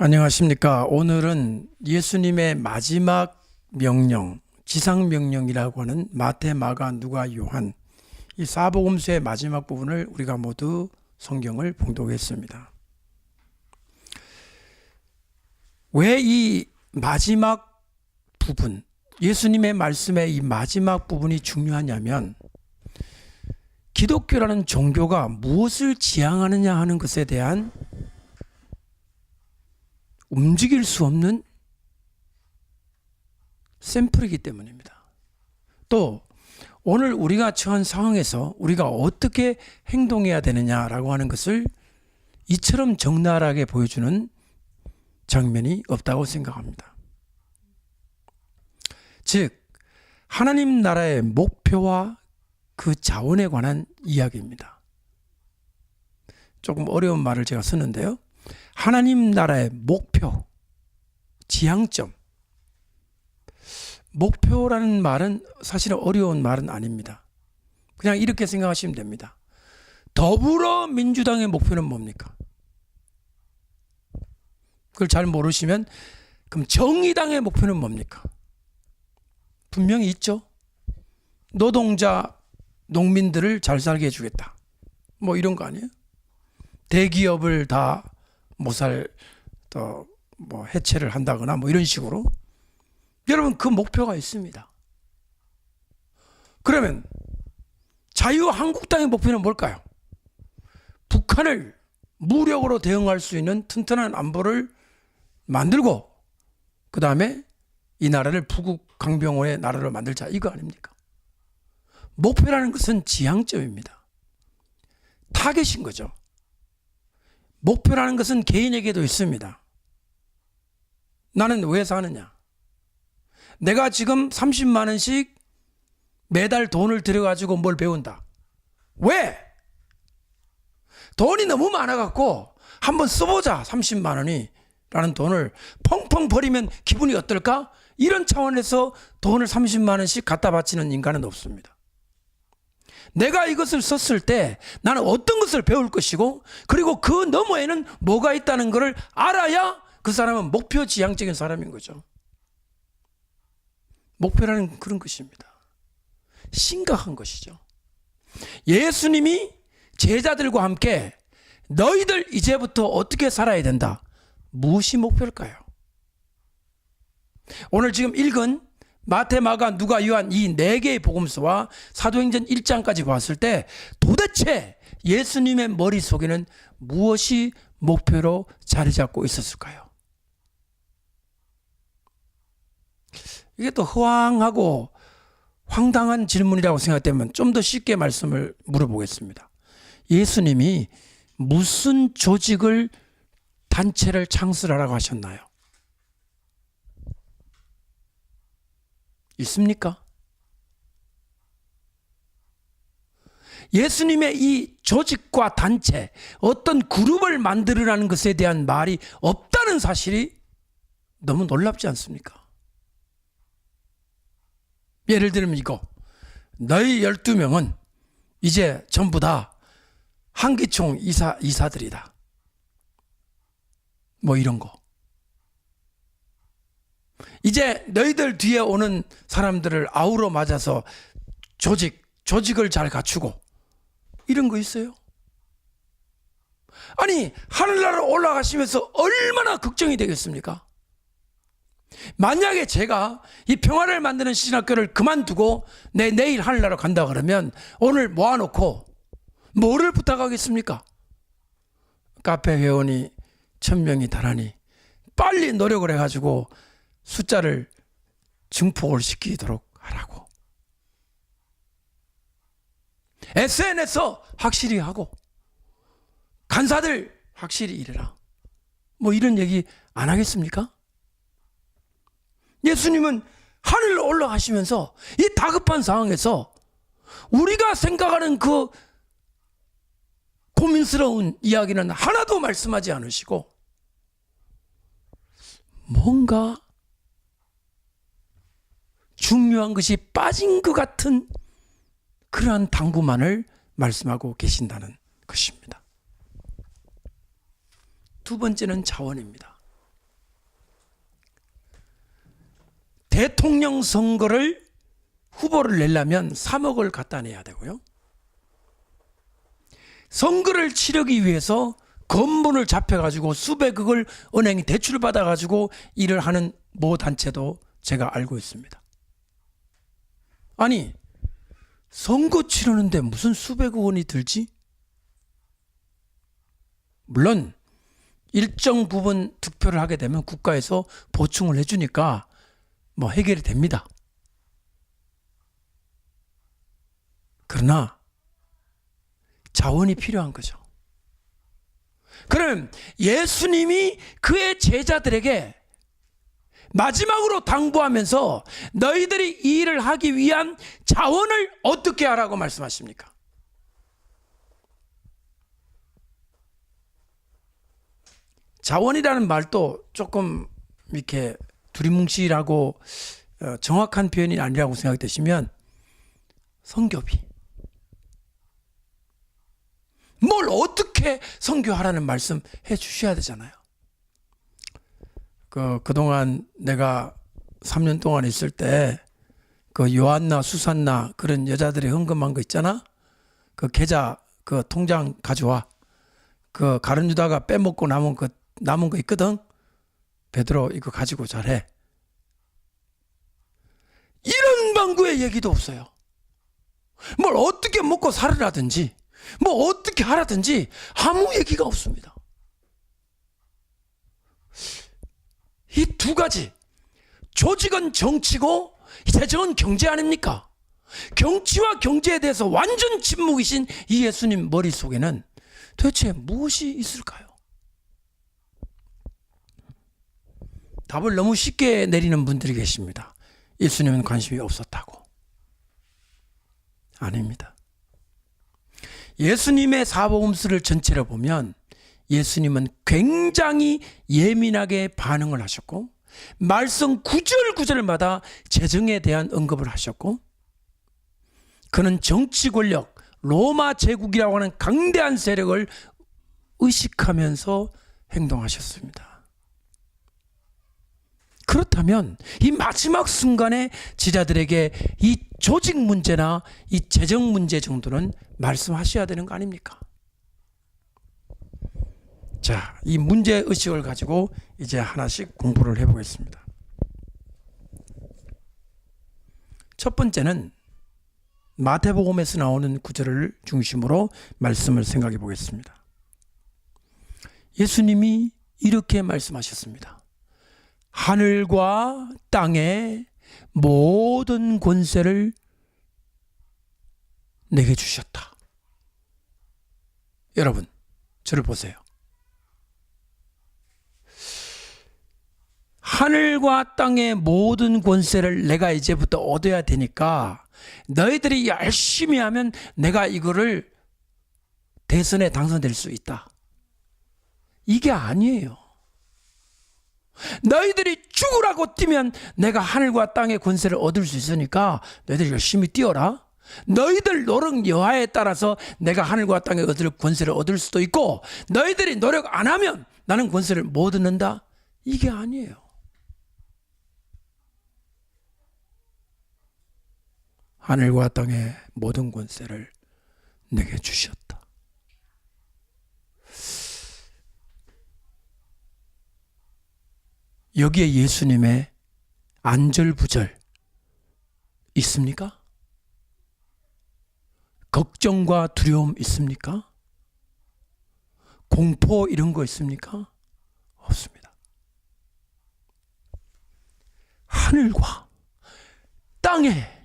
안녕하십니까. 오늘은 예수님의 마지막 명령, 지상명령이라고 하는 마태, 마가, 누가, 요한 이 사복음서의 마지막 부분을 우리가 모두 성경을 봉독했습니다. 왜 이 마지막 부분, 예수님의 말씀의 이 마지막 부분이 중요하냐면 기독교라는 종교가 무엇을 지향하느냐 하는 것에 대한 움직일 수 없는 샘플이기 때문입니다. 또 오늘 우리가 처한 상황에서 우리가 어떻게 행동해야 되느냐라고 하는 것을 이처럼 적나라하게 보여주는 장면이 없다고 생각합니다. 즉 하나님 나라의 목표와 그 자원에 관한 이야기입니다. 조금 어려운 말을 제가 쓰는데요. 하나님 나라의 목표, 지향점. 목표라는 말은 사실은 어려운 말은 아닙니다. 그냥 이렇게 생각하시면 됩니다. 더불어민주당의 목표는 뭡니까? 그걸 잘 모르시면 그럼 정의당의 목표는 뭡니까? 분명히 있죠. 노동자, 농민들을 잘 살게 해주겠다. 뭐 이런 거 아니에요? 대기업을 다 해체를 한다거나 뭐 이런 식으로. 여러분 그 목표가 있습니다. 그러면 자유한국당의 목표는 뭘까요? 북한을 무력으로 대응할 수 있는 튼튼한 안보를 만들고 그 다음에 이 나라를 부국 강병원의 나라로 만들자, 이거 아닙니까? 목표라는 것은 지향점입니다. 타겟인 거죠. 목표라는 것은 개인에게도 있습니다. 나는 왜 사느냐? 내가 지금 30만 원씩 매달 돈을 들여가지고 뭘 배운다. 왜? 돈이 너무 많아갖고 한번 써보자. 30만 원이 라는 돈을 펑펑 버리면 기분이 어떨까? 이런 차원에서 돈을 30만 원씩 갖다 바치는 인간은 없습니다. 내가 이것을 썼을 때 나는 어떤 것을 배울 것이고 그리고 그 너머에는 뭐가 있다는 것을 알아야 그 사람은 목표 지향적인 사람인 거죠. 목표라는 그런 것입니다. 심각한 것이죠. 예수님이 제자들과 함께 너희들 이제부터 어떻게 살아야 된다. 무엇이 목표일까요? 오늘 지금 읽은 마태, 마가, 누가, 요한 이 네 개의 복음서와 사도행전 1장까지 봤을 때 도대체 예수님의 머릿속에는 무엇이 목표로 자리 잡고 있었을까요? 이게 또 허황하고 황당한 질문이라고 생각되면 좀 더 쉽게 말씀을 물어보겠습니다. 예수님이 무슨 조직을, 단체를 창설하라고 하셨나요? 있습니까? 예수님의 이 조직과 단체, 어떤 그룹을 만들으라는 것에 대한 말이 없다는 사실이 너무 놀랍지 않습니까? 예를 들면 이거, 너희 12명은 이제 전부 다 한기총 이사들이다. 뭐 이런 거. 이제 너희들 뒤에 오는 사람들을 아우러 맞아서 조직을 잘 갖추고 이런 거 있어요? 아니 하늘나라로 올라가시면서 얼마나 걱정이 되겠습니까? 만약에 제가 이 평화를 만드는 신학교를 그만두고 내일 하늘나라로 간다 그러면 오늘 모아놓고 뭐를 부탁하겠습니까? 카페 회원이 1000명이 달하니 빨리 노력을 해가지고 숫자를 증폭을 시키도록 하라고. SNS 확실히 하고 간사들 확실히 일해라. 뭐 이런 얘기 안 하겠습니까? 예수님은 하늘로 올라가시면서 이 다급한 상황에서 우리가 생각하는 그 고민스러운 이야기는 하나도 말씀하지 않으시고 뭔가 중요한 것이 빠진 것 같은 그러한 당부만을 말씀하고 계신다는 것입니다. 두 번째는 자원입니다. 대통령 선거를 후보를 내려면 3억을 갖다 내야 되고요. 선거를 치르기 위해서 건물을 잡혀가지고 수백억을 은행이 대출을 받아가지고 일을 하는 모 단체도 제가 알고 있습니다. 아니, 선거 치르는데 무슨 수백억 원이 들지? 물론 일정 부분 득표를 하게 되면 국가에서 보충을 해주니까 뭐 해결이 됩니다. 그러나 자원이 필요한 거죠. 그럼 예수님이 그의 제자들에게 마지막으로 당부하면서 너희들이 이 일을 하기 위한 자원을 어떻게 하라고 말씀하십니까? 자원이라는 말도 조금 이렇게 두리뭉실하고 정확한 표현이 아니라고 생각되시면 선교비. 뭘 어떻게 선교하라는 말씀 해 주셔야 되잖아요. 그동안 내가 3년 동안 있을 때 그 요한나 수산나 그런 여자들이 헌금한 거 있잖아. 그 계좌 그 통장 가져와. 그 가룟 유다가 빼먹고 남은 거 있거든. 베드로 이거 가지고 잘해. 이런 방구의 얘기도 없어요. 뭘 어떻게 먹고 살으라든지 뭐 어떻게 하라든지 아무 얘기가 없습니다. 이 두 가지, 조직은 정치고 재정은 경제 아닙니까? 정치와 경제에 대해서 완전 침묵이신 이 예수님 머릿속에는 도대체 무엇이 있을까요? 답을 너무 쉽게 내리는 분들이 계십니다. 예수님은 관심이 없었다고. 아닙니다. 예수님의 사복음서를 전체를 보면 예수님은 굉장히 예민하게 반응을 하셨고 말씀 구절구절마다 재정에 대한 언급을 하셨고 그는 정치 권력, 로마 제국이라고 하는 강대한 세력을 의식하면서 행동하셨습니다. 그렇다면 이 마지막 순간에 제자들에게 이 조직 문제나 이 재정 문제 정도는 말씀하셔야 되는 거 아닙니까? 자, 이 문제의식을 가지고 이제 하나씩 공부를 해보겠습니다. 첫 번째는 마태복음에서 나오는 구절을 중심으로 말씀을 생각해 보겠습니다. 예수님이 이렇게 말씀하셨습니다. 하늘과 땅의 모든 권세를 내게 주셨다. 여러분, 저를 보세요. 하늘과 땅의 모든 권세를 내가 이제부터 얻어야 되니까 너희들이 열심히 하면 내가 이거를 대선에 당선될 수 있다. 이게 아니에요. 너희들이 죽으라고 뛰면 내가 하늘과 땅의 권세를 얻을 수 있으니까 너희들 열심히 뛰어라. 너희들 노력 여하에 따라서 내가 하늘과 땅에 얻을 권세를 얻을 수도 있고 너희들이 노력 안 하면 나는 권세를 못 얻는다. 이게 아니에요. 하늘과 땅의 모든 권세를 내게 주셨다. 여기에 예수님의 안절부절 있습니까? 걱정과 두려움 있습니까? 공포 이런 거 있습니까? 없습니다. 하늘과 땅의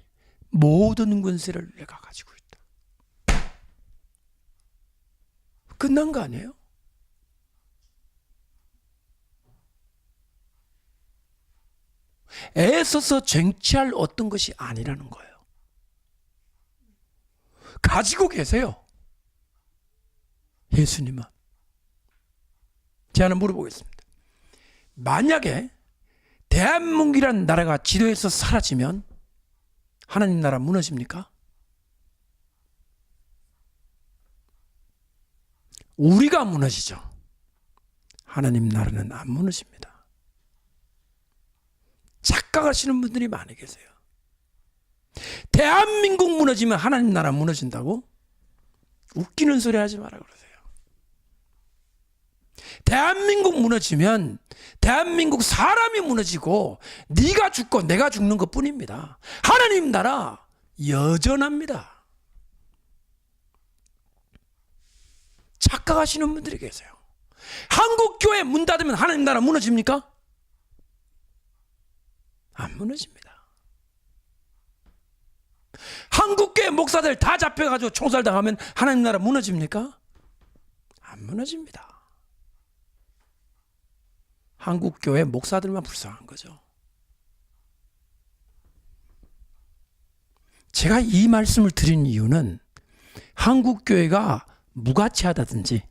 모든 권세를 내가 가지고 있다. 끝난 거 아니에요? 애써서 쟁취할 어떤 것이 아니라는 거예요. 가지고 계세요. 예수님은. 제가 하나 물어보겠습니다. 만약에 대한민국이라는 나라가 지도에서 사라지면 하나님 나라 무너집니까? 우리가 무너지죠. 하나님 나라는 안 무너집니다. 착각하시는 분들이 많이 계세요. 대한민국 무너지면 하나님 나라 무너진다고? 웃기는 소리 하지 마라 그러세요. 대한민국 무너지면 대한민국 사람이 무너지고 네가 죽고 내가 죽는 것 뿐입니다. 하나님 나라 여전합니다. 착각하시는 분들이 계세요. 한국교회 문 닫으면 하나님 나라 무너집니까? 안 무너집니다. 한국교회 목사들 다 잡혀가지고 총살당하면 하나님 나라 무너집니까? 안 무너집니다. 한국교회 목사들만 불쌍한 거죠. 제가 이 말씀을 드린 이유는 한국교회가 무가치하다든지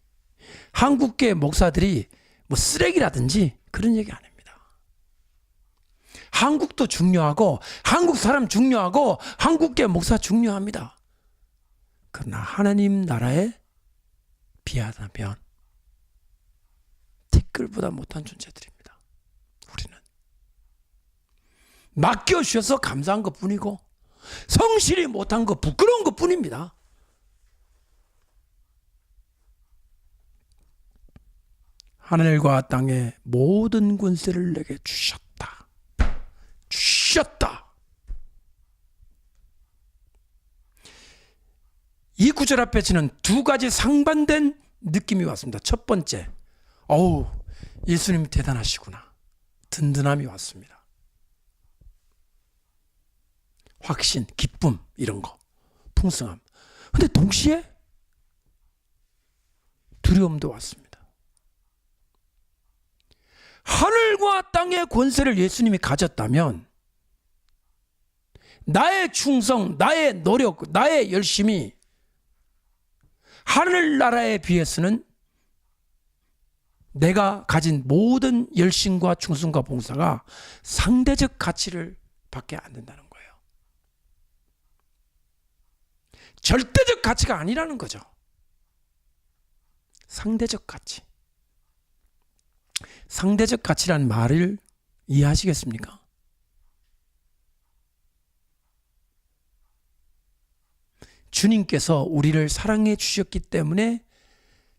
한국교회 목사들이 뭐 쓰레기라든지 그런 얘기 안 합니다. 한국도 중요하고 한국 사람 중요하고 한국교회 목사 중요합니다. 그러나 하나님 나라에 비하다면 티끌보다 못한 존재들입니다. 우리는 맡겨주셔서 감사한 것뿐이고 성실히 못한 것 부끄러운 것뿐입니다. 하늘과 땅의 모든 권세를 내게 주셨다. 이 구절 앞에 저는 두 가지 상반된 느낌이 왔습니다. 첫 번째, 어우, 예수님 대단하시구나. 든든함이 왔습니다. 확신, 기쁨, 이런 거, 풍성함. 근데 동시에 두려움도 왔습니다. 하늘과 땅의 권세를 예수님이 가졌다면 나의 충성, 나의 노력, 나의 열심이 하늘나라에 비해서는 내가 가진 모든 열심과 충성과 봉사가 상대적 가치를 받게 안 된다는 거예요. 절대적 가치가 아니라는 거죠. 상대적 가치. 상대적 가치란 말을 이해하시겠습니까? 주님께서 우리를 사랑해 주셨기 때문에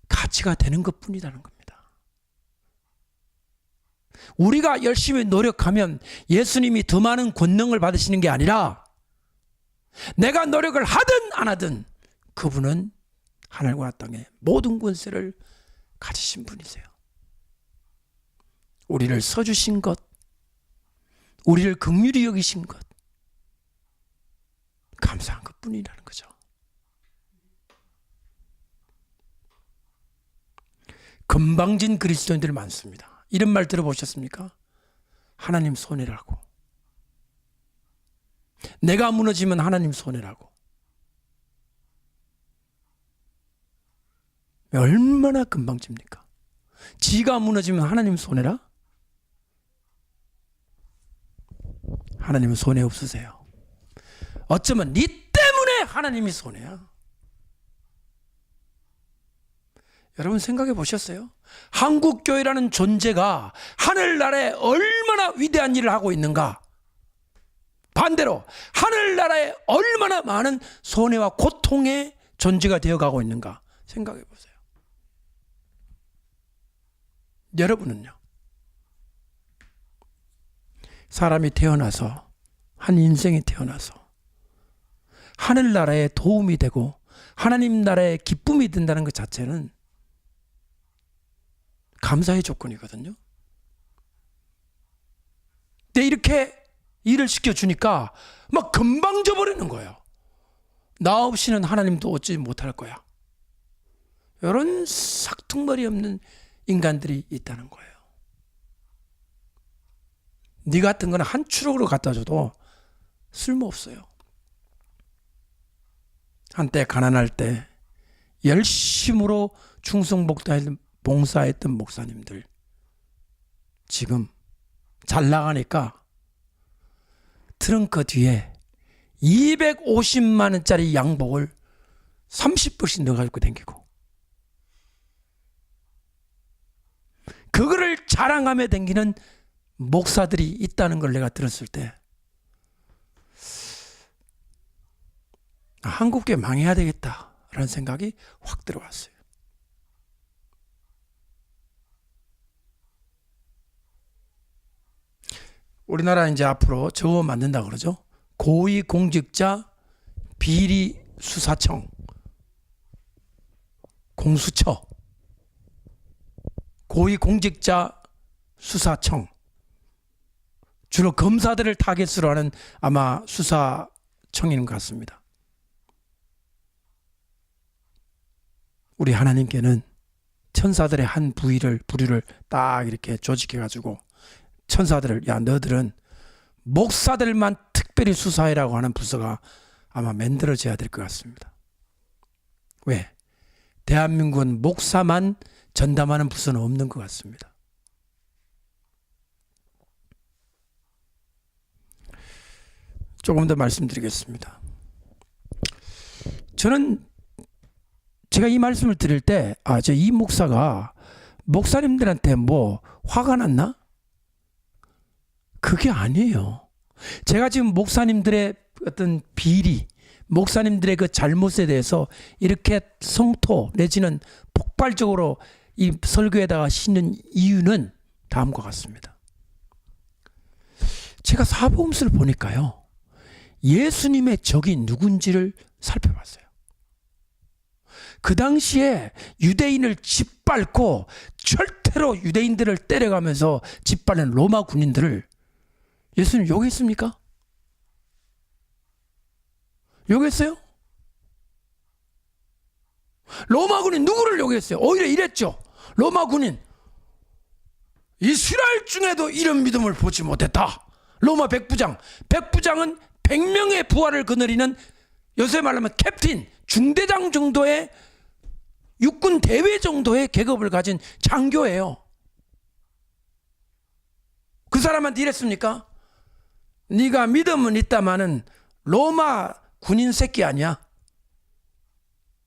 가치가 되는 것뿐이라는 겁니다. 우리가 열심히 노력하면 예수님이 더 많은 권능을 받으시는 게 아니라 내가 노력을 하든 안 하든 그분은 하늘과 땅의 모든 권세를 가지신 분이세요. 우리를 써주신 것, 우리를 긍휼히 여기신 것, 감사한 것뿐이라는 거죠. 건방진 그리스도인들 많습니다. 이런 말 들어보셨습니까? 하나님 손해라고. 내가 무너지면 하나님 손해라고. 얼마나 건방집니까? 지가 무너지면 하나님 손해라? 하나님은 손해 없으세요. 어쩌면 네 때문에 하나님이 손해야. 여러분 생각해 보셨어요? 한국교회라는 존재가 하늘나라에 얼마나 위대한 일을 하고 있는가? 반대로 하늘나라에 얼마나 많은 손해와 고통의 존재가 되어가고 있는가? 생각해 보세요. 여러분은요? 사람이 태어나서 한 인생이 태어나서 하늘나라에 도움이 되고 하나님 나라에 기쁨이 된다는 것 자체는 감사의 조건이거든요. 근데 이렇게 일을 시켜주니까 막 금방 져버리는 거예요. 나 없이는 하나님도 얻지 못할 거야. 이런 삭퉁머리 없는 인간들이 있다는 거예요. 네 같은 거는 한 추럭으로 갖다 줘도 쓸모없어요. 한때 가난할 때 열심으로 봉사했던 목사님들 지금 잘 나가니까 트렁크 뒤에 250만 원짜리 양복을 30벌씩 넣어가지고 다니고 그거를 자랑하며 다니는 목사들이 있다는 걸 내가 들었을 때 한국교회 망해야 되겠다라는 생각이 확 들어왔어요. 우리나라 이제 앞으로 저거 만든다 그러죠. 고위공직자 비리수사청, 공수처, 고위공직자 수사청, 주로 검사들을 타겟으로 하는 아마 수사청인 것 같습니다. 우리 하나님께는 천사들의 한 부류를 딱 이렇게 조직해가지고 천사들을, 야 너들은 목사들만 특별히 수사해라고 하는 부서가 아마 만들어져야 될 것 같습니다. 왜? 대한민국은 목사만 전담하는 부서는 없는 것 같습니다. 조금 더 말씀드리겠습니다. 저는 제가 이 말씀을 드릴 때 이 목사가 목사님들한테 뭐 화가 났나? 그게 아니에요. 제가 지금 목사님들의 어떤 비리, 목사님들의 그 잘못에 대해서 이렇게 성토 내지는 폭발적으로 이 설교에다가 싣는 이유는 다음과 같습니다. 제가 사복음서를 보니까요, 예수님의 적이 누군지를 살펴봤어요. 그 당시에 유대인을 짓밟고 절대로 유대인들을 때려가면서 짓밟는 로마 군인들을 예수님 욕했습니까? 욕했어요? 로마 군인 누구를 욕했어요? 오히려 이랬죠. 로마 군인, 이스라엘 중에도 이런 믿음을 보지 못했다. 로마 백부장은 100명의 부하를 거느리는, 요새 말하면 캡틴, 중대장 정도의 육군 대尉 정도의 계급을 가진 장교예요. 그 사람한테 이랬습니까? 네가 믿음은 있다마는 로마 군인 새끼 아니야.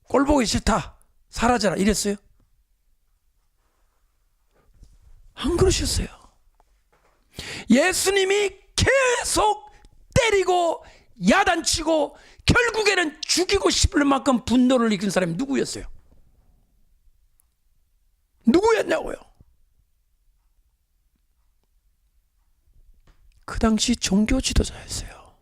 꼴 보기 싫다. 사라져라. 이랬어요? 안 그러셨어요. 예수님이 계속 때리고 야단치고 결국에는 죽이고 싶을 만큼 분노를 일으킨 사람이 누구였어요? 누구였냐고요? 그 당시 종교 지도자였어요.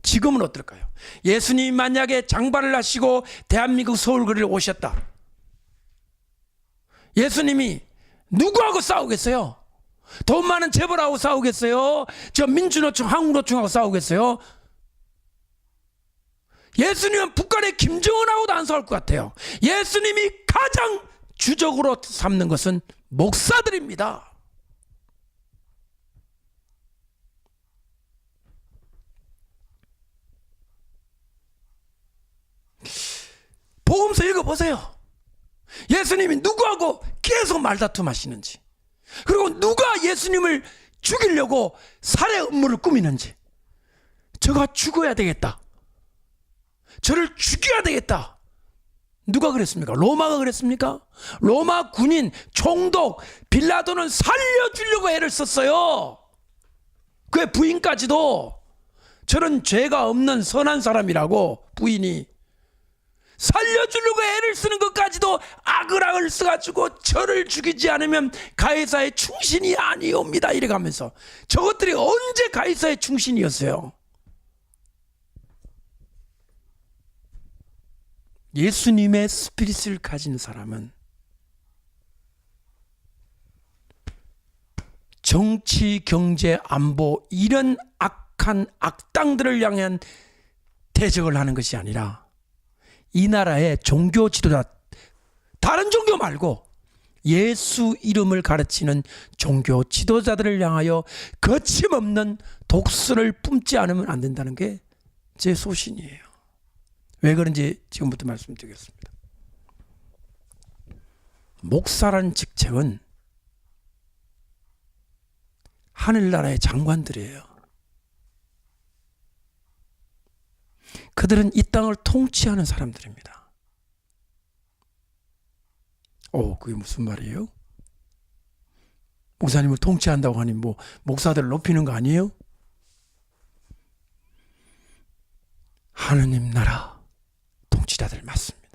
지금은 어떨까요? 예수님이 만약에 장발을 하시고 대한민국 서울거리를 오셨다. 예수님이 누구하고 싸우겠어요? 돈 많은 재벌하고 싸우겠어요? 저 민주노총, 한국노총하고 싸우겠어요? 예수님은 북한의 김정은하고도 안 싸울 것 같아요. 예수님이 가장 주적으로 삼는 것은 목사들입니다. 복음서 읽어보세요. 예수님이 누구하고 계속 말다툼 하시는지, 그리고 누가 예수님을 죽이려고 살해 음모를 꾸미는지, 저가 죽어야 되겠다, 저를 죽여야 되겠다, 누가 그랬습니까? 로마가 그랬습니까? 로마 군인, 총독 빌라도는 살려주려고 애를 썼어요. 그의 부인까지도 저런 죄가 없는 선한 사람이라고 부인이 살려주려고 애를 쓰는 것까지도 악을 써가지고 저를 죽이지 않으면 가이사의 충신이 아니옵니다 이래가면서, 저것들이 언제 가이사의 충신이었어요? 예수님의 스피릿을 가진 사람은 정치, 경제, 안보 이런 악한 악당들을 향한 대적을 하는 것이 아니라 이 나라의 종교 지도자, 다른 종교 말고 예수 이름을 가르치는 종교 지도자들을 향하여 거침없는 독수를 뿜지 않으면 안 된다는 게 제 소신이에요. 왜 그런지 지금부터 말씀드리겠습니다. 목사라는 직책은 하늘나라의 장관들이에요. 그들은 이 땅을 통치하는 사람들입니다. 그게 무슨 말이에요? 목사님을 통치한다고 하니 뭐 목사들을 높이는 거 아니에요? 하느님 나라 통치자들 맞습니다.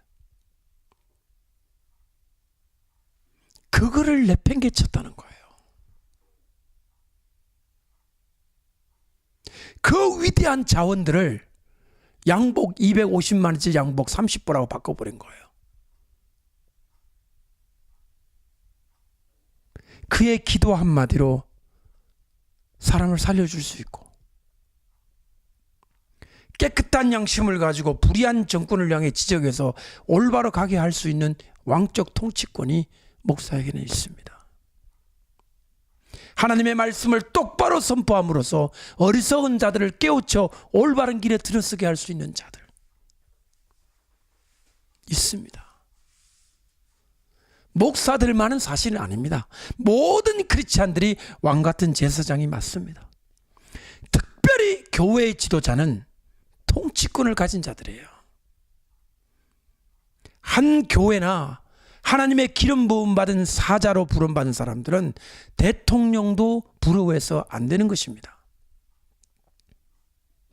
그거를 내팽개쳤다는 거예요. 그 위대한 자원들을 양복 250만 원짜리 양복 30보라고 바꿔버린 거예요. 그의 기도 한마디로 사람을 살려줄 수 있고, 깨끗한 양심을 가지고 불의한 정권을 향해 지적해서 올바로 가게 할 수 있는 왕적 통치권이 목사에게는 있습니다. 하나님의 말씀을 똑바로 선포함으로써 어리석은 자들을 깨우쳐 올바른 길에 들어서게 할 수 있는 자들 있습니다. 목사들만은 사실은 아닙니다. 모든 크리스찬들이 왕같은 제사장이 맞습니다. 특별히 교회의 지도자는 통치권을 가진 자들이에요. 한 교회나 하나님의 기름 부음 받은 사자로 부름받은 사람들은 대통령도 부러워해서 안 되는 것입니다.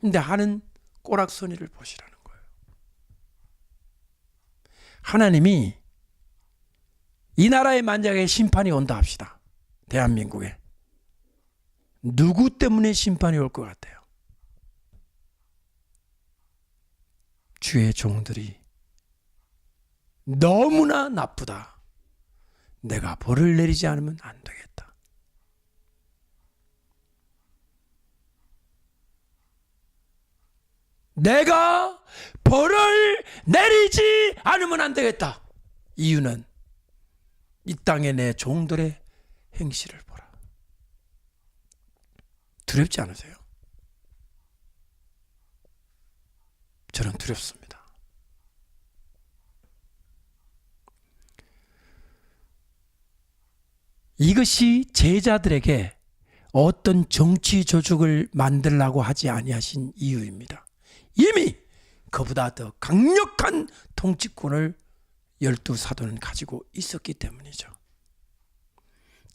근데 하는 꼬락서니를 보시라는 거예요. 하나님이 이 나라에 만약에 심판이 온다 합시다. 대한민국에. 누구 때문에 심판이 올 것 같아요? 주의 종들이 너무나 나쁘다. 내가 벌을 내리지 않으면 안 되겠다. 내가 벌을 내리지 않으면 안 되겠다. 이유는 이 땅에 내 종들의 행실을 보라. 두렵지 않으세요? 저는 두렵습니다. 이것이 제자들에게 어떤 정치 조직을 만들라고 하지 아니하신 이유입니다. 이미 그보다 더 강력한 통치권을 12사도는 가지고 있었기 때문이죠.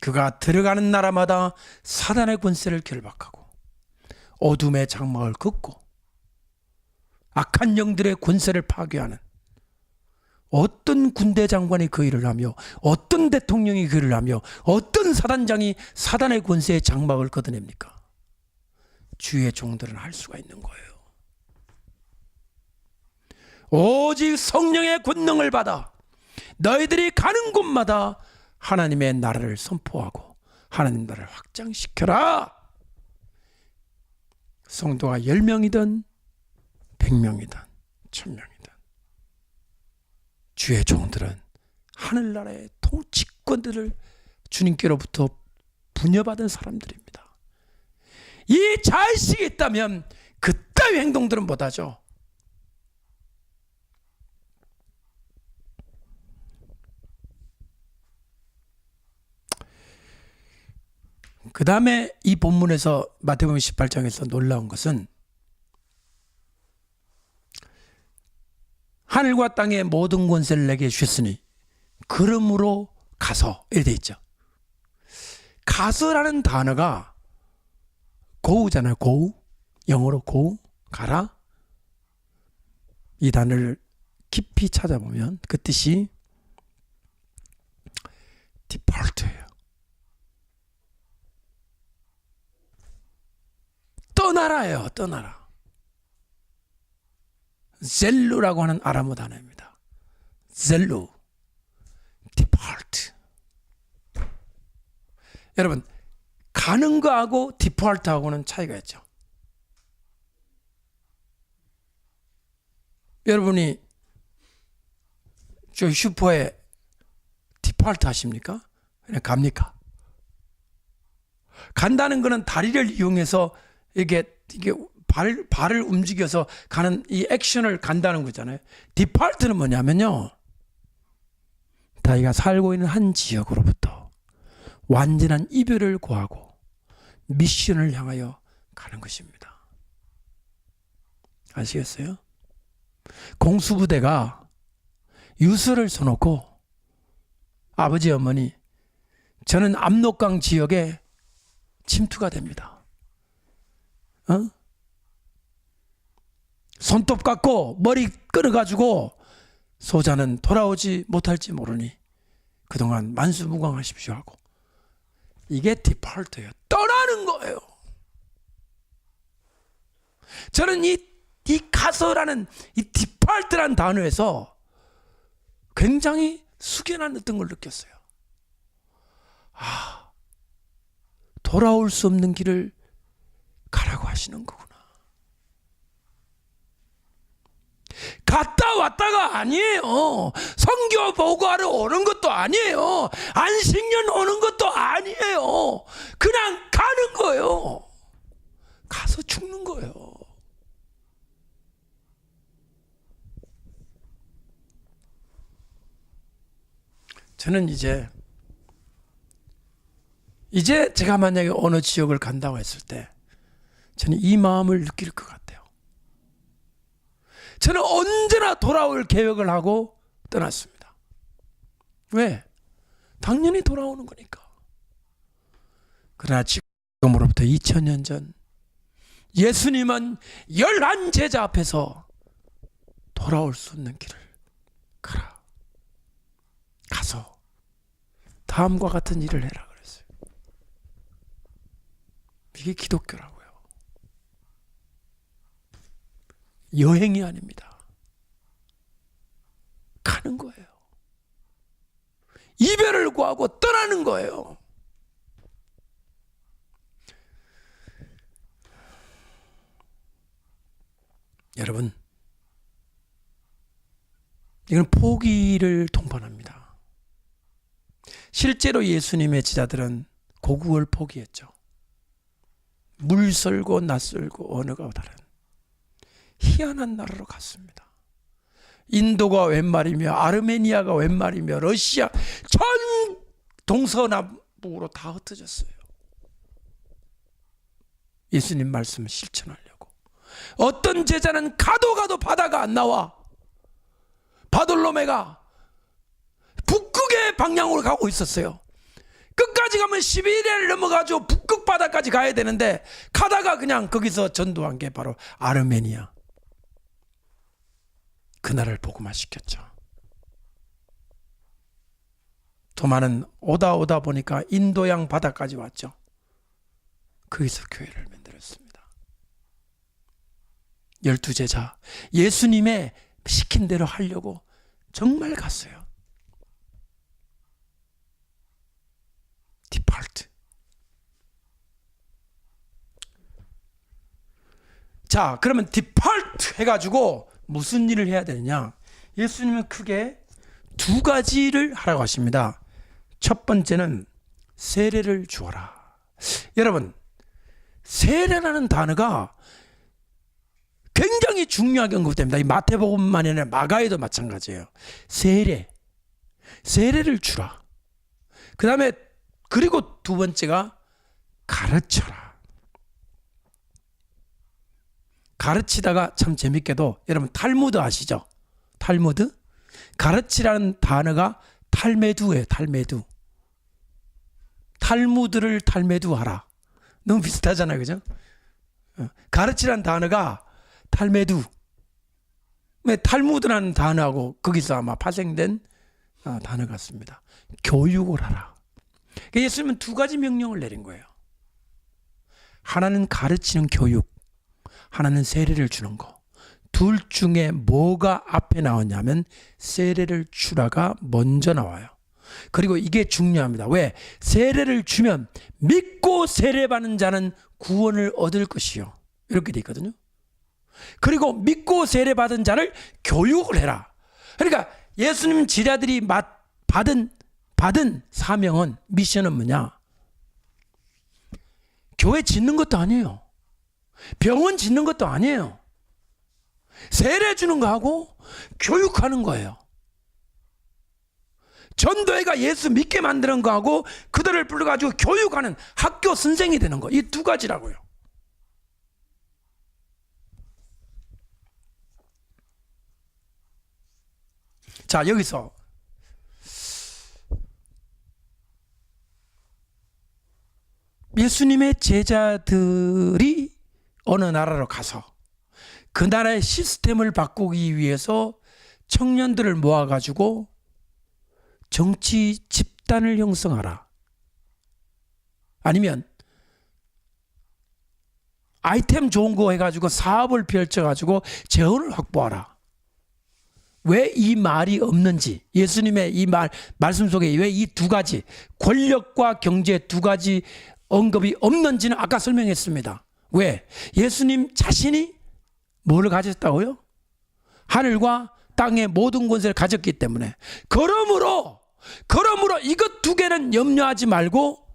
그가 들어가는 나라마다 사단의 권세를 결박하고 어둠의 장막을 긋고 악한 영들의 권세를 파괴하는, 어떤 군대 장관이 그 일을 하며 어떤 대통령이 그 일을 하며 어떤 사단장이 사단의 권세의 장막을 걷어냅니까? 주의 종들은 할 수가 있는 거예요. 오직 성령의 권능을 받아 너희들이 가는 곳마다 하나님의 나라를 선포하고 하나님 나라를 확장시켜라. 성도가 10명이든 100명이든 1000명이든 주의 종들은 하늘나라의 통치권들을 주님께로부터 부여받은 사람들입니다. 이 자의식이 있다면 그따위 행동들은 못하죠. 그 다음에 이 본문에서 마태복음 18장에서 놀라운 것은 하늘과 땅의 모든 권세를 내게 주셨으니 그러므로 가서 이렇게 돼 있죠. 가서라는 단어가 go잖아요. go. 영어로 go. 가라. 이 단어를 깊이 찾아보면 그 뜻이 depart예요. 떠나라예요. 떠나라. 젤루라고 하는 아람어 단어입니다. 젤루, depart. 여러분, 가는 거하고 depart하고는 차이가 있죠. 여러분이 저 슈퍼에 depart 하십니까? 그냥 갑니까? 간다는 거는 다리를 이용해서 이게 발을 움직여서 가는 이 액션을 간다는 거잖아요. 디파트는 뭐냐면요, 자기가 살고 있는 한 지역으로부터 완전한 이별을 고하고 미션을 향하여 가는 것입니다. 아시겠어요? 공수부대가 유서를 써놓고 아버지 어머니 저는 압록강 지역에 침투가 됩니다. 손톱 깎고 머리 끊어가지고 소자는 돌아오지 못할지 모르니 그동안 만수무강하십시오 하고, 이게 디폴트예요. 떠나는 거예요. 저는 이 가서라는 이 디폴트라는 단어에서 굉장히 숙연한 어떤 걸 느꼈어요. 돌아올 수 없는 길을 가라고 하시는 거구나. 갔다 왔다가 아니에요. 선교 보고하러 오는 것도 아니에요. 안식년 오는 것도 아니에요. 그냥 가는 거예요. 가서 죽는 거예요. 저는 이제 제가 만약에 어느 지역을 간다고 했을 때 저는 이 마음을 느낄 것 같아요. 저는 언제나 돌아올 계획을 하고 떠났습니다. 왜? 당연히 돌아오는 거니까. 그러나 지금으로부터 2000년 전 예수님은 11제자 앞에서 돌아올 수 없는 길을 가라. 가서 다음과 같은 일을 해라 그랬어요. 이게 기독교라고요. 여행이 아닙니다. 가는 거예요. 이별을 구하고 떠나는 거예요. 여러분, 이건 포기를 동반합니다. 실제로 예수님의 제자들은 고국을 포기했죠. 물설고 낯설고 언어가 다른 희한한 나라로 갔습니다. 인도가 웬 말이며 아르메니아가 웬 말이며 러시아 전 동서남북으로 다 흩어졌어요. 예수님 말씀을 실천하려고. 어떤 제자는 가도 바다가 안 나와. 바돌로메가 북극의 방향으로 가고 있었어요. 끝까지 가면 시베리아를 넘어가지고 북극 바다까지 가야 되는데 가다가 그냥 거기서 전도한 게 바로 아르메니아. 그 나라를 복음화시켰죠. 도마는 오다 보니까 인도양 바다까지 왔죠. 거기서 교회를 만들었습니다. 12제자 예수님의 시킨 대로 하려고 정말 갔어요. 디폴트. 자, 그러면 디폴트 해가지고 무슨 일을 해야 되느냐? 예수님은 크게 두 가지를 하라고 하십니다. 첫 번째는 세례를 주어라. 여러분, 세례라는 단어가 굉장히 중요하게 언급됩니다. 이 마태복음만이 아니라 마가에도 마찬가지예요. 세례를 주라. 그 다음에 그리고 두 번째가 가르쳐라. 가르치다가 참 재밌게도 여러분 탈무드 아시죠? 탈무드? 가르치라는 단어가 탈메두예요. 탈메두. 탈무드를 탈메두하라. 너무 비슷하잖아요. 그죠? 가르치라는 단어가 탈메두. 왜 탈무드라는 단어하고 거기서 아마 파생된 단어 같습니다. 교육을 하라. 예수님은 두 가지 명령을 내린 거예요. 하나는 가르치는 교육, 하나는 세례를 주는 거. 둘 중에 뭐가 앞에 나오냐면 세례를 주라가 먼저 나와요. 그리고 이게 중요합니다. 왜? 세례를 주면 믿고 세례받는 자는 구원을 얻을 것이요. 이렇게 돼 있거든요. 그리고 믿고 세례받은 자를 교육을 해라. 그러니까 예수님 제자들이 받은 사명은, 미션은 뭐냐? 교회 짓는 것도 아니에요. 병원 짓는 것도 아니에요. 세례 주는 거하고 교육하는 거예요. 전도회가 예수 믿게 만드는 거하고 그들을 불러가지고 교육하는 학교 선생이 되는 거. 이 두 가지라고요. 자, 여기서 예수님의 제자들이 어느 나라로 가서 그 나라의 시스템을 바꾸기 위해서 청년들을 모아가지고 정치 집단을 형성하라. 아니면 아이템 좋은 거 해가지고 사업을 펼쳐가지고 재원을 확보하라. 왜 이 말이 없는지, 예수님의 이 말씀 속에 왜 이 두 가지, 권력과 경제 두 가지 언급이 없는지는 아까 설명했습니다. 왜? 예수님 자신이 뭘 가졌다고요? 하늘과 땅의 모든 권세를 가졌기 때문에. 그러므로 이것 두 개는 염려하지 말고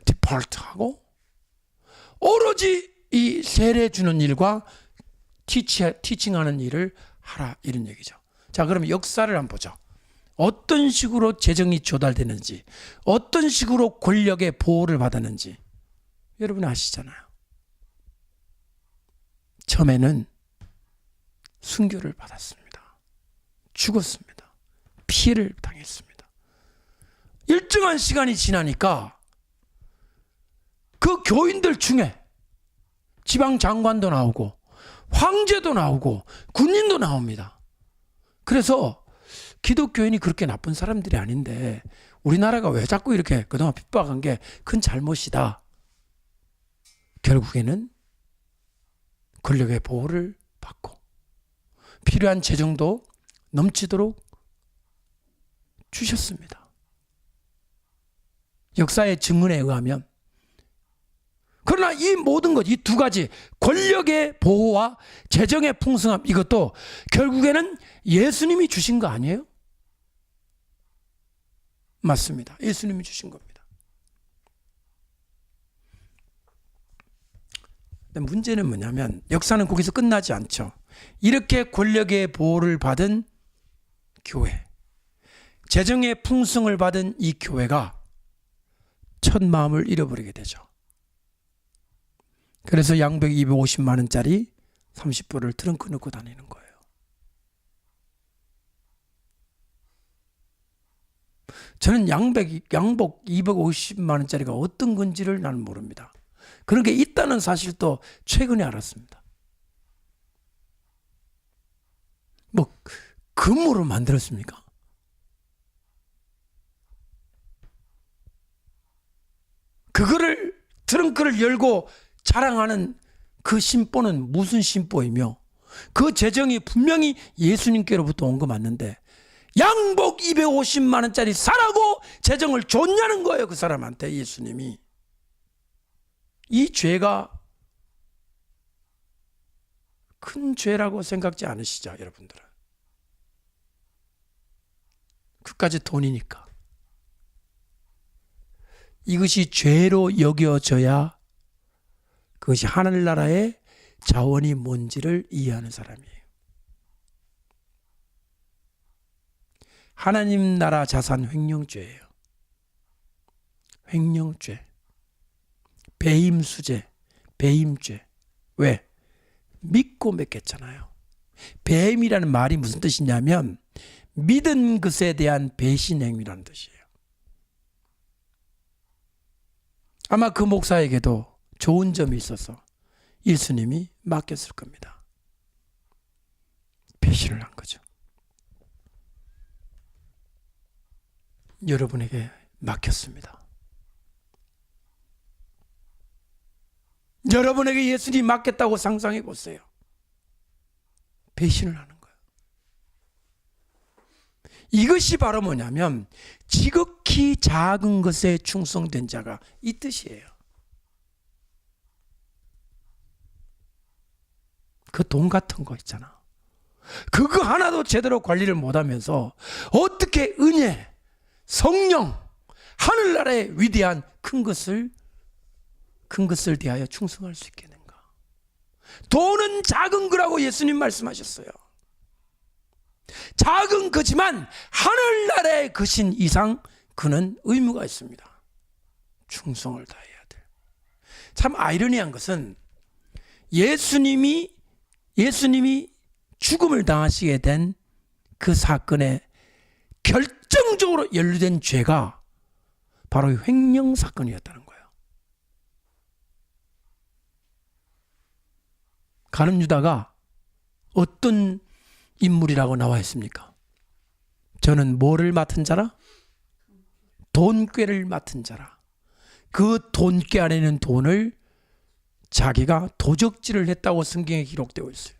디폴트하고 오로지 이 세례 주는 일과 티칭하는 일을 하라, 이런 얘기죠. 자, 그러면 역사를 한번 보죠. 어떤 식으로 재정이 조달되는지, 어떤 식으로 권력의 보호를 받았는지 여러분 아시잖아요. 처음에는 순교를 받았습니다. 죽었습니다. 피해를 당했습니다. 일정한 시간이 지나니까 그 교인들 중에 지방 장관도 나오고 황제도 나오고 군인도 나옵니다. 그래서 기독교인이 그렇게 나쁜 사람들이 아닌데 우리나라가 왜 자꾸 이렇게 그동안 핍박한 게 큰 잘못이다. 결국에는 권력의 보호를 받고 필요한 재정도 넘치도록 주셨습니다. 역사의 증언에 의하면. 그러나 이 모든 것, 이 두 가지, 권력의 보호와 재정의 풍성함, 이것도 결국에는 예수님이 주신 거 아니에요? 맞습니다. 예수님이 주신 겁니다. 근데 문제는 뭐냐면 역사는 거기서 끝나지 않죠. 이렇게 권력의 보호를 받은 교회, 재정의 풍성을 받은 이 교회가 첫 마음을 잃어버리게 되죠. 그래서 양백 250만 원짜리 30불을 트렁크 넣고 다니는 거예요. 저는 양복 250만 원짜리가 어떤 건지를 나는 모릅니다. 그런 게 있다는 사실도 최근에 알았습니다. 뭐 금으로 만들었습니까? 그거를 트렁크를 열고 자랑하는 그 심보는 무슨 심보이며 그 재정이 분명히 예수님께로부터 온 거 맞는데 양복 250만 원짜리 사라고 재정을 줬냐는 거예요. 그 사람한테 예수님이. 이 죄가 큰 죄라고 생각지 않으시죠, 여러분들은? 그까지 돈이니까. 이것이 죄로 여겨져야 그것이 하늘나라의 자원이 뭔지를 이해하는 사람이에요. 하나님 나라 자산 횡령죄예요. 횡령죄. 배임수재, 배임죄. 왜? 믿고 맺겠잖아요. 배임이라는 말이 무슨 뜻이냐면 믿은 것에 대한 배신 행위라는 뜻이에요. 아마 그 목사에게도 좋은 점이 있어서 예수님이 맡겼을 겁니다. 배신을 한 거죠. 여러분에게 맡겼습니다. 여러분에게 예수님이 맡겼다고 상상해 보세요. 배신을 하는 거예요. 이것이 바로 뭐냐면 지극히 작은 것에 충성된 자가 이 뜻이에요. 그 돈 같은 거 있잖아. 그거 하나도 제대로 관리를 못하면서 어떻게 은혜, 성령, 하늘나라의 위대한 큰 것을 대하여 충성할 수 있겠는가? 돈은 작은 거라고 예수님 말씀하셨어요. 작은 거지만 하늘나라의 것인 이상 그는 의무가 있습니다. 충성을 다해야 돼. 참 아이러니한 것은 예수님이 죽음을 당하시게 된 그 사건에 결정적으로 연루된 죄가 바로 횡령 사건이었다는 거예요. 가룟 유다가 어떤 인물이라고 나와 있습니까? 저는 뭐를 맡은 자라? 돈꾀를 맡은 자라. 그 돈꾀 안에 있는 돈을 자기가 도적질을 했다고 성경에 기록되어 있어요.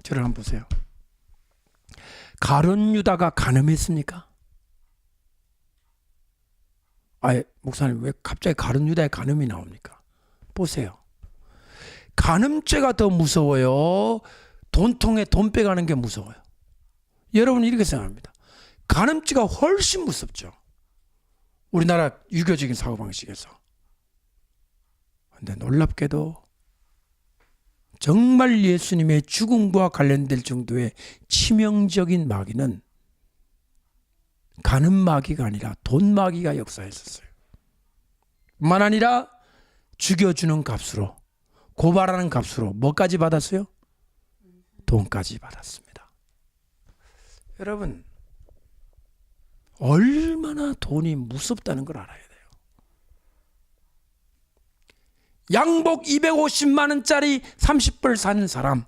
저를 한번 보세요. 가룟 유다가 간음했습니까? 목사님 왜 갑자기 가룟 유다의 간음이 나옵니까? 보세요. 간음죄가 더 무서워요? 돈통에 돈 빼가는 게 무서워요? 여러분 이렇게 생각합니다. 간음죄가 훨씬 무섭죠. 우리나라 유교적인 사고방식에서. 그런데 놀랍게도 정말 예수님의 죽음과 관련될 정도의 치명적인 마귀는 간음 마귀가 아니라 돈 마귀가 역사했었어요. 뿐만 아니라 죽여주는 값으로, 고발하는 값으로 뭐까지 받았어요? 돈까지 받았습니다. 여러분 얼마나 돈이 무섭다는 걸 알아야 돼요. 양복 250만 원짜리 30벌 사는 사람,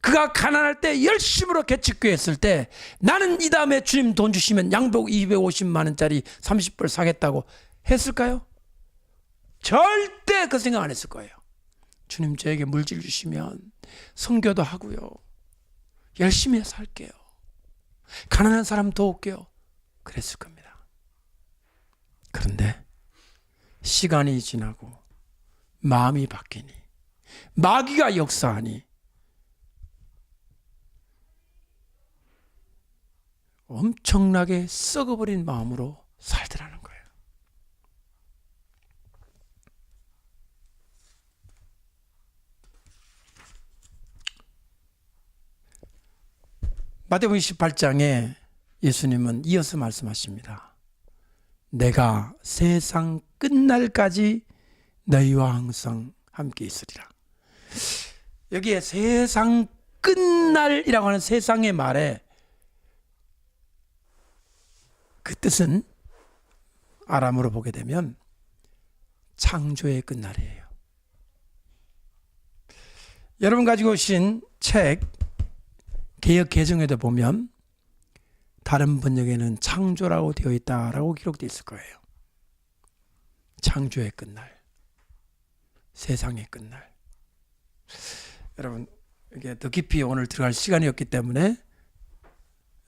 그가 가난할 때 열심으로 개척교했을 때 나는 이 다음에 주님 돈 주시면 양복 250만 원짜리 30벌 사겠다고 했을까요? 절대 그 생각 안 했을 거예요. 주님 저에게 물질 주시면 선교도 하고요, 열심히 해서 살게요, 가난한 사람 도울게요, 그랬을 겁니다. 그런데 시간이 지나고 마음이 바뀌니, 마귀가 역사하니 엄청나게 썩어버린 마음으로 살더라는 거예요. 마태복음 28장에 예수님은 이어서 말씀하십니다. 내가 세상 끝날까지 너희와 항상 함께 있으리라. 여기에 세상 끝날이라고 하는 세상의 말에 그 뜻은 아람어로 보게 되면 창조의 끝날이에요. 여러분 가지고 오신 책 개역 개정에도 보면 다른 번역에는 창조라고 되어 있다라고 기록되어 있을 거예요. 창조의 끝날, 세상의 끝날. 여러분 이게 더 깊이 오늘 들어갈 시간이 없기 때문에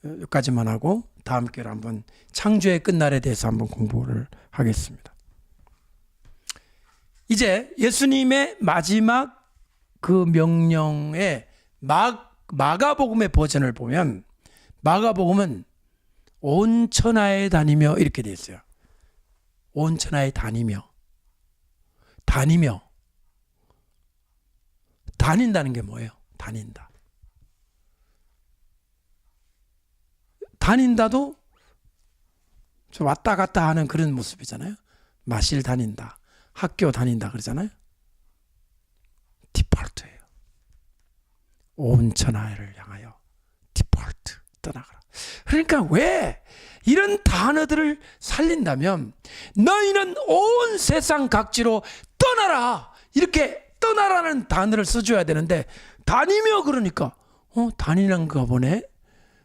여기까지만 하고 다음 기회에 한번 창조의 끝날에 대해서 한번 공부를 하겠습니다. 이제 예수님의 마지막 그 명령의 마가복음의 버전을 보면, 마가복음은 온 천하에 다니며 이렇게 되어 있어요. 온 천하에 다니며 다닌다는 게 뭐예요? 다닌다도 좀 왔다 갔다 하는 그런 모습이잖아요. 마실 다닌다, 학교 다닌다 그러잖아요. 디폴트예요. 온 천하를 향하여 디폴트, 떠나가라. 그러니까 왜 이런 단어들을 살린다면 너희는 온 세상 각지로 떠나라, 이렇게 떠나라는 단어를 써줘야 되는데 다니며 그러니까 다니는가 보네,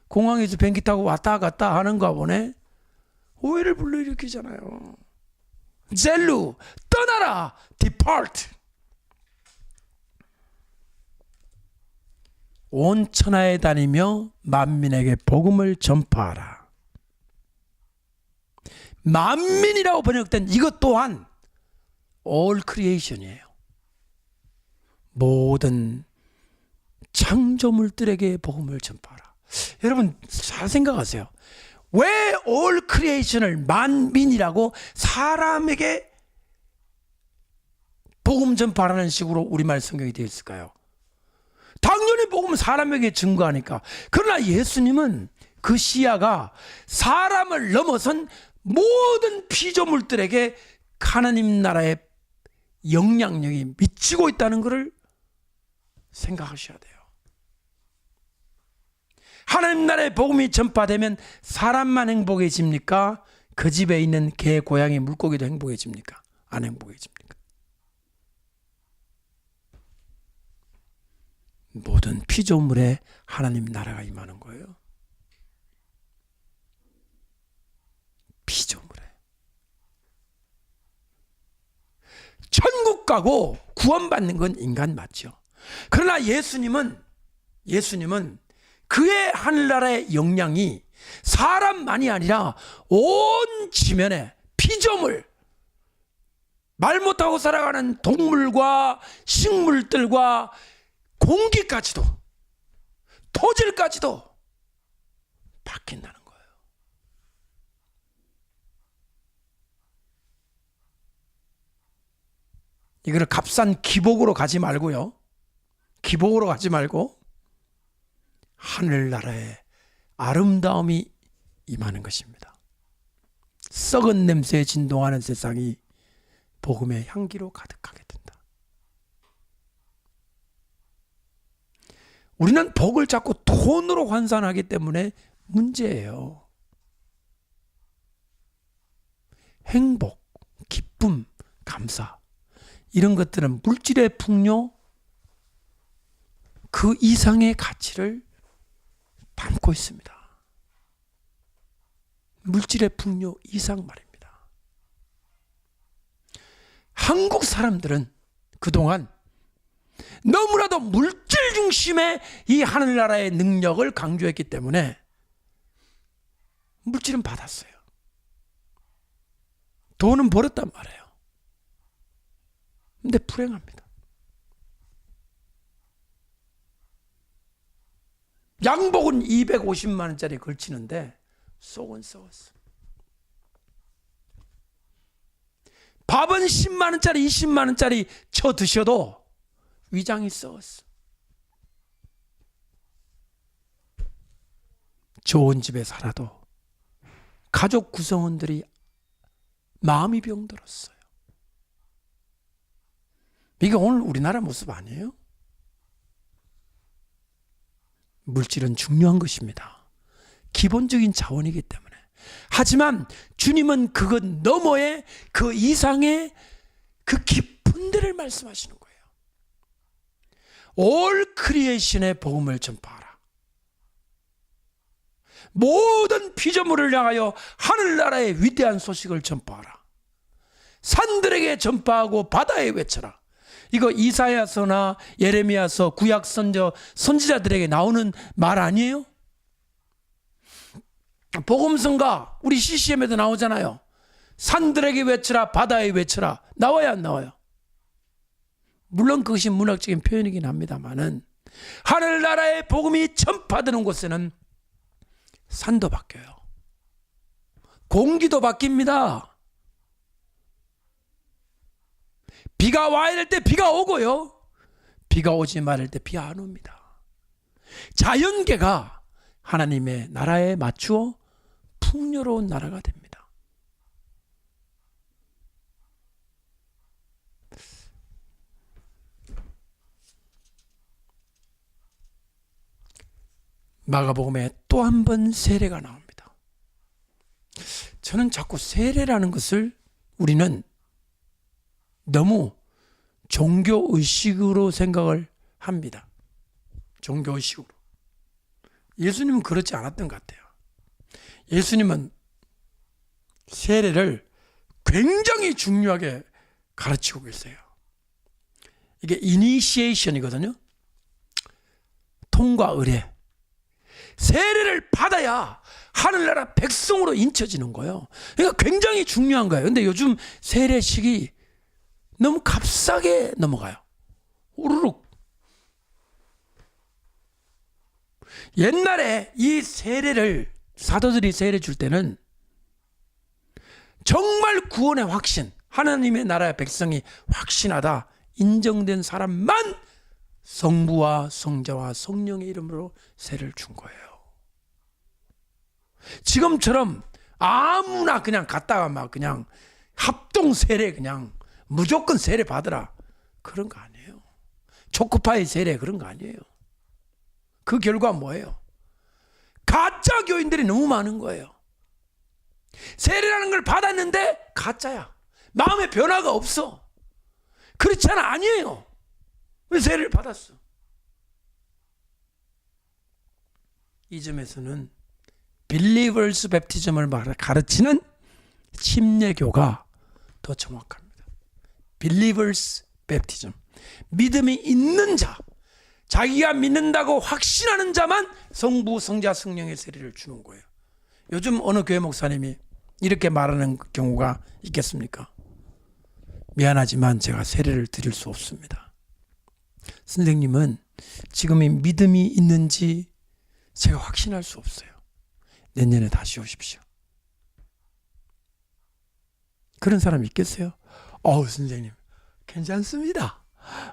공항에서 비행기 타고 왔다 갔다 하는가 보네, 오해를 불러일으키잖아요. 젤루, 떠나라, depart. 온 천하에 다니며 만민에게 복음을 전파하라. 만민이라고 번역된 이것 또한 all creation이에요. 모든 창조물들에게 복음을 전파하라. 여러분 잘 생각하세요. 왜 all creation을 만민이라고 사람에게 복음 전파라는 식으로 우리말 성경이 되어 있을까요? 당연히 복음은 사람에게 증거하니까. 그러나 예수님은 그 시야가 사람을 넘어선 모든 피조물들에게 하나님 나라의 영향력이 미치고 있다는 것을 생각하셔야 돼요. 하나님 나라의 복음이 전파되면 사람만 행복해집니까? 그 집에 있는 개, 고양이, 물고기도 행복해집니까? 안 행복해집니까? 모든 피조물에 하나님 나라가 임하는 거예요. 피조물에. 천국 가고 구원받는 건 인간 맞죠. 그러나 예수님은 그의 하늘나라의 영향이 사람만이 아니라 온 지면에 피조물, 말 못하고 살아가는 동물과 식물들과 공기까지도, 토질까지도 바뀐다는 거예요. 이거를 값싼 기복으로 가지 말고요. 기복으로 가지 말고 하늘나라의 아름다움이 임하는 것입니다. 썩은 냄새에 진동하는 세상이 복음의 향기로 가득하게 된다. 우리는 복을 자꾸 돈으로 환산하기 때문에 문제예요. 행복, 기쁨, 감사, 이런 것들은 물질의 풍요 그 이상의 가치를 담고 있습니다. 물질의 풍요 이상 말입니다. 한국 사람들은 그동안 너무나도 물질 중심의 이 하늘나라의 능력을 강조했기 때문에 물질은 받았어요. 돈은 벌었단 말이에요. 근데 불행합니다. 양복은 250만 원짜리 걸치는데 속은 썩었어. 밥은 10만 원짜리 20만 원짜리 쳐 드셔도 위장이 썩었어. 좋은 집에 살아도 가족 구성원들이 마음이 병들었어요. 이게 오늘 우리나라 모습 아니에요? 물질은 중요한 것입니다. 기본적인 자원이기 때문에. 하지만 주님은 그것 너머의 그 이상의 그 깊은 데를 말씀하시는 거예요. 올 크리에이션의 복음을 전파하라. 모든 피조물을 향하여 하늘나라의 위대한 소식을 전파하라. 산들에게 전파하고 바다에 외쳐라. 이거 이사야서나 예레미야서 구약 선지자들에게 나오는 말 아니에요? 복음성가 우리 CCM에도 나오잖아요. 산들에게 외쳐라, 바다에 외쳐라. 나와요, 안 나와요? 물론 그것이 문학적인 표현이긴 합니다만은 하늘나라의 복음이 전파되는 곳에는 산도 바뀌어요. 공기도 바뀝니다. 비가 와야 될 때 비가 오고요. 비가 오지 말을 때 비 안 옵니다. 자연계가 하나님의 나라에 맞추어 풍요로운 나라가 됩니다. 마가복음에 또 한 번 세례가 나옵니다. 저는 자꾸 세례라는 것을 우리는 너무 종교의식으로 생각을 합니다. 종교의식으로. 예수님은 그렇지 않았던 것 같아요. 예수님은 세례를 굉장히 중요하게 가르치고 계세요. 이게 이니시에이션이거든요. 통과 의례. 세례를 받아야 하늘나라 백성으로 인쳐지는 거예요. 그러니까 굉장히 중요한 거예요. 근데 요즘 세례식이 너무 값싸게 넘어가요. 우르륵. 옛날에 이 세례를 사도들이 세례 줄 때는 정말 구원의 확신, 하나님의 나라의 백성이 확신하다 인정된 사람만 성부와 성자와 성령의 이름으로 세례를 준 거예요. 지금처럼 아무나 그냥 갔다가 막 그냥 합동 세례 그냥 무조건 세례 받으라 그런 거 아니에요. 초코파이 세례 그런 거 아니에요. 그 결과 뭐예요? 가짜 교인들이 너무 많은 거예요. 세례라는 걸 받았는데 가짜야. 마음의 변화가 없어. 그렇잖아. 아니에요. 왜 세례를 받았어? 이 점에서는 Believers Baptism을 가르치는 침례교가 더 정확합니다. Believers Baptism, 믿음이 있는 자, 자기가 믿는다고 확신하는 자만 성부, 성자, 성령의 세례를 주는 거예요. 요즘 어느 교회 목사님이 이렇게 말하는 경우가 있겠습니까? 미안하지만 제가 세례를 드릴 수 없습니다. 선생님은 지금 이 믿음이 있는지 제가 확신할 수 없어요. 내년에 다시 오십시오. 그런 사람 있겠어요? 선생님 괜찮습니다.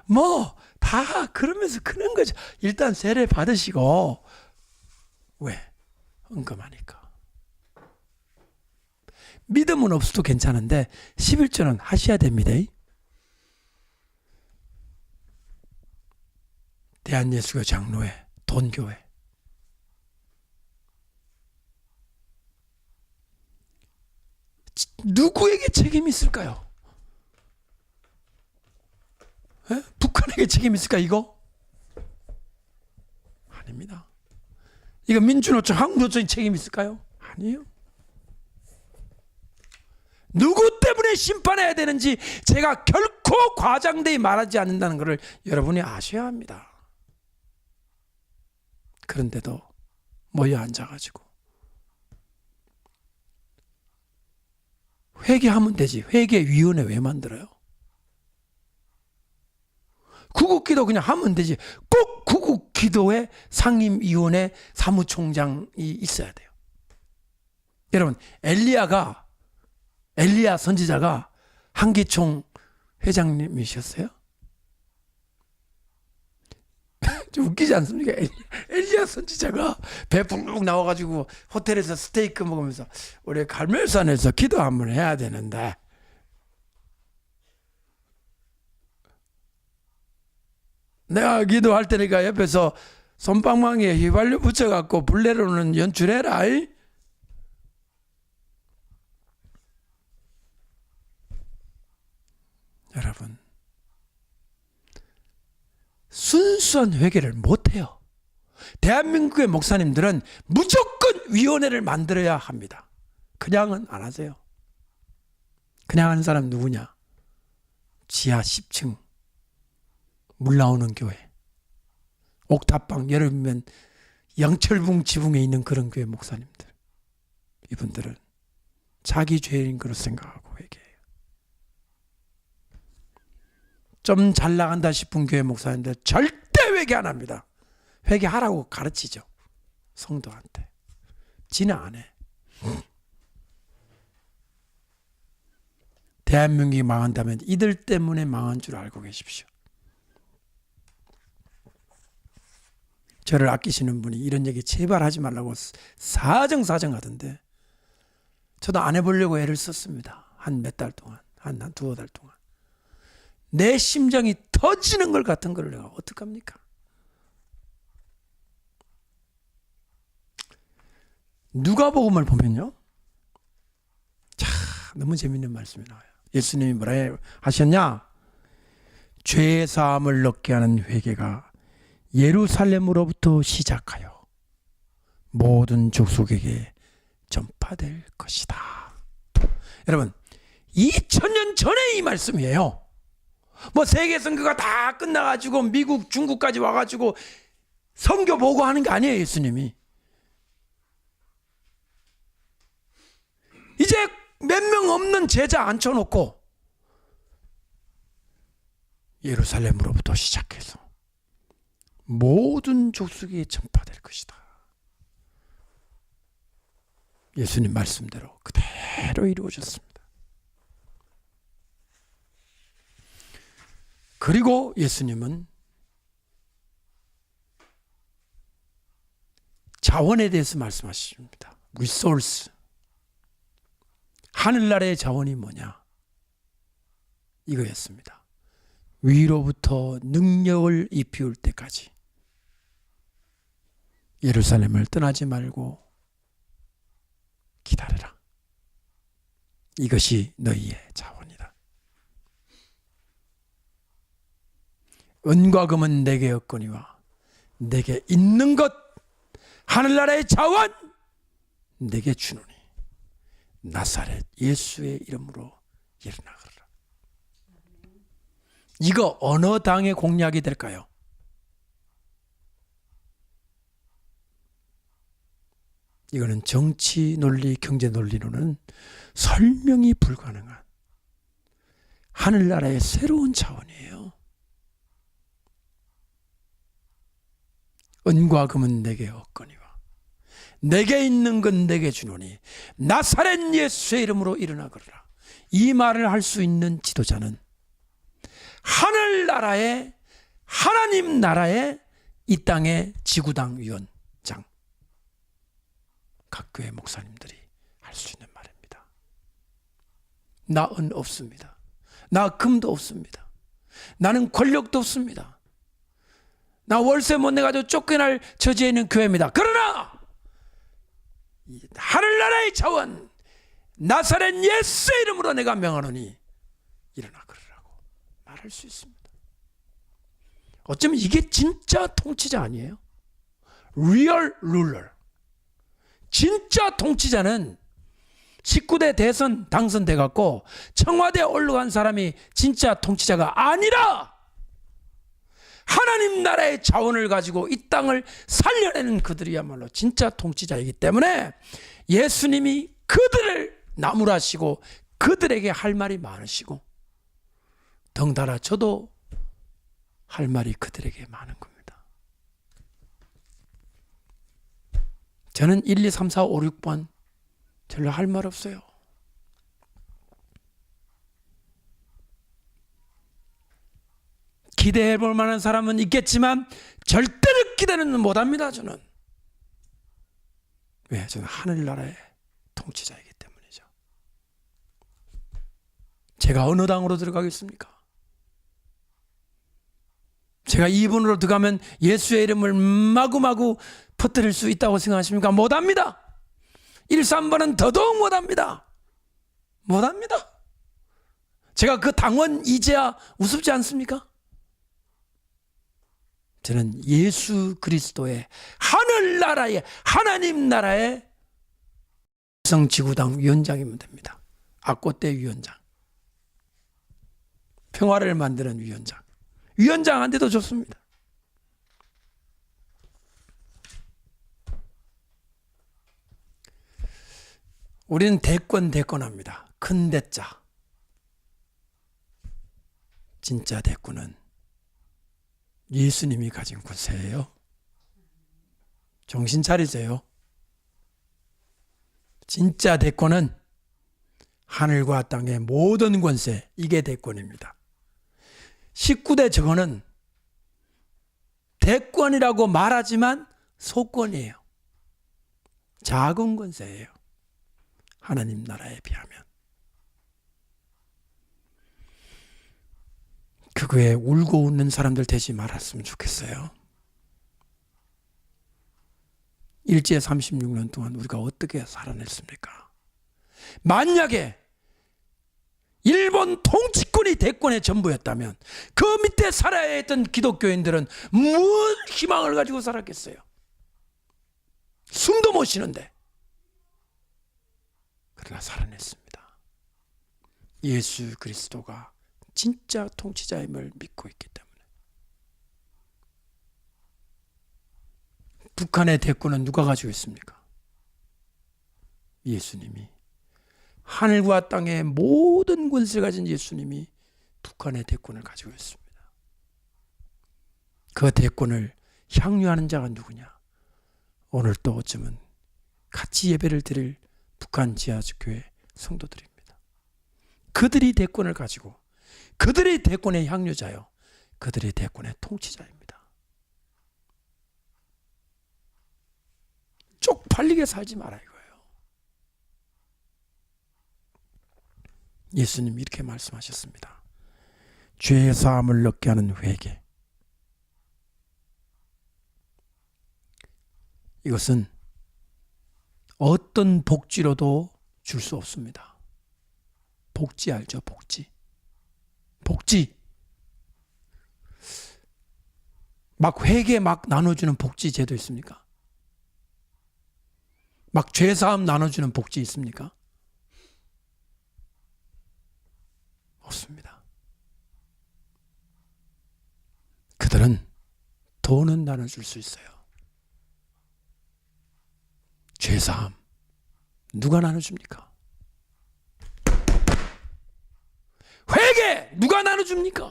뭐 다 그러면서 크는 거죠. 일단 세례 받으시고. 왜? 헌금하니까. 믿음은 없어도 괜찮은데 11조는 하셔야 됩니다. 대한예수교 장로회, 돈교회. 누구에게 책임이 있을까요? 북한에게 책임이 있을까 이거? 아닙니다. 이거 민주노총, 한국노총이 책임이 있을까요? 아니에요. 누구 때문에 심판해야 되는지 제가 결코 과장되이 말하지 않는다는 것을 여러분이 아셔야 합니다. 그런데도 모여 앉아가지고 회개하면 되지. 회개위원회 왜 만들어요? 구국기도 그냥 하면 되지. 꼭 구국기도에 상임위원회 사무총장이 있어야 돼요. 여러분, 엘리야 선지자가 한기총 회장님이셨어요? 좀 웃기지 않습니까? 엘리야 선지자가 배 붕붕 나와가지고 호텔에서 스테이크 먹으면서 우리 갈멜산에서 기도 한번 해야 되는데, 내가 기도할 테니까 옆에서 손방망이에 휘발유 붙여갖고 불내로는 연출해라. 여러분, 순수한 회개를 못해요. 대한민국의 목사님들은 무조건 위원회를 만들어야 합니다. 그냥은 안 하세요. 그냥 하는 사람 누구냐? 지하 10층 물 나오는 교회, 옥탑방, 여름이면 양철봉 지붕에 있는 그런 교회 목사님들. 이분들은 자기 죄인 그로 생각하고 회개해요. 좀 잘 나간다 싶은 교회 목사님들 절대 회개 안 합니다. 회개하라고 가르치죠, 성도한테. 지는 안 해. 대한민국이 망한다면 이들 때문에 망한 줄 알고 계십시오. 저를 아끼시는 분이 이런 얘기 제발 하지 말라고 사정사정 하던데, 저도 안 해보려고 애를 썼습니다. 한 몇 달 동안, 한 두어 달 동안. 내 심장이 터지는 걸 같은 걸 내가 어떡합니까? 누가복음을 보면요, 참 너무 재밌는 말씀이 나와요. 예수님이 뭐라 하셨냐? 죄 사함을 얻게 하는 회개가 예루살렘으로부터 시작하여 모든 족속에게 전파될 것이다. 여러분, 2000년 전에 이 말씀이에요. 뭐 세계 선교가 다 끝나가지고 미국, 중국까지 와가지고 선교 보고 하는 게 아니에요. 예수님이 이제 몇 명 없는 제자 앉혀놓고 예루살렘으로부터 시작해서 모든 족속에 전파될 것이다. 예수님 말씀대로 그대로 이루어졌습니다. 그리고 예수님은 자원에 대해서 말씀하십니다. resource. 하늘나라의 자원이 뭐냐? 이거였습니다. 위로부터 능력을 입히울 때까지 예루살렘을 떠나지 말고 기다려라. 이것이 너희의 자원이다. 은과 금은 내게 없거니와 내게 있는 것 하늘나라의 자원 내게 주노니 나사렛 예수의 이름으로 일어나거라. 이거 어느 당의 공약이 될까요? 이거는 정치 논리, 경제 논리로는 설명이 불가능한 하늘나라의 새로운 차원이에요. 은과 금은 내게 없거니와 내게 있는 건 내게 주노니 나사렛 예수의 이름으로 일어나거라. 이 말을 할 수 있는 지도자는 하늘나라의 하나님 나라의 이 땅의 지구당 위원장, 각 교회 목사님들이 할 수 있는 말입니다. 나 은 없습니다. 나 금도 없습니다. 나는 권력도 없습니다. 나 월세 못 내가지고 쫓겨날 처지에 있는 교회입니다. 그러나 하늘나라의 자원 나사렛 예수의 이름으로 내가 명하노니 일어나 그러라고 말할 수 있습니다. 어쩌면 이게 진짜 통치자 아니에요? 리얼 룰러. 진짜 통치자는 19대 대선 당선돼 갖고 청와대에 올라간 사람이 진짜 통치자가 아니라 하나님 나라의 자원을 가지고 이 땅을 살려내는 그들이야말로 진짜 통치자이기 때문에 예수님이 그들을 나무라시고 그들에게 할 말이 많으시고 덩달아 저도 할 말이 그들에게 많은 겁니다. 저는 1, 2, 3, 4, 5, 6번 별로 할 말 없어요. 기대해 볼 만한 사람은 있겠지만 절대로 기대는 못합니다. 저는. 왜? 저는 하늘나라의 통치자이기 때문이죠. 제가 어느 당으로 들어가겠습니까? 제가 이분으로 들어가면 예수의 이름을 마구마구 퍼뜨릴 수 있다고 생각하십니까? 못합니다. 1, 3번은 더더욱 못합니다. 못합니다. 제가 그 당원 이제야 우습지 않습니까? 저는 예수 그리스도의 하늘나라의 하나님 나라의 성지구당 위원장이면 됩니다. 악꽃대 위원장, 평화를 만드는 위원장, 위원장 안 돼도 좋습니다. 우리는 대권합니다. 큰 대자. 진짜 대권은 예수님이 가진 권세예요. 정신 차리세요. 진짜 대권은 하늘과 땅의 모든 권세, 이게 대권입니다. 19대 저거는 대권이라고 말하지만 소권이에요. 작은 권세예요. 하나님 나라에 비하면. 그거에 울고 웃는 사람들 되지 말았으면 좋겠어요. 일제 36년 동안 우리가 어떻게 살아냈습니까? 만약에 일본 통치권이 대권의 전부였다면 그 밑에 살아야 했던 기독교인들은 무슨 희망을 가지고 살았겠어요? 숨도 못 쉬는데. 그러나 살아냈습니다. 예수 그리스도가 진짜 통치자임을 믿고 있기 때문에. 북한의 대권은 누가 가지고 있습니까? 예수님이. 하늘과 땅의 모든 권세를 가진 예수님이 북한의 대권을 가지고 있습니다. 그 대권을 향유하는 자가 누구냐? 오늘 또 어쩌면 같이 예배를 드릴 북한 지하교회 성도들입니다. 그들이 대권을 가지고 그들이 대권의 향유자요, 그들이 대권의 통치자입니다. 쪽팔리게 살지 마라 이거예요. 예수님 이렇게 말씀하셨습니다. 죄의 사함을 얻게 하는 회개. 이것은 어떤 복지로도 줄 수 없습니다. 복지 알죠? 복지. 복지. 막 회계 막 나눠주는 복지 제도 있습니까? 막 죄사함 나눠주는 복지 있습니까? 없습니다. 그들은 돈은 나눠줄 수 있어요. 죄사함 누가 나눠줍니까? 회개 누가 나눠줍니까?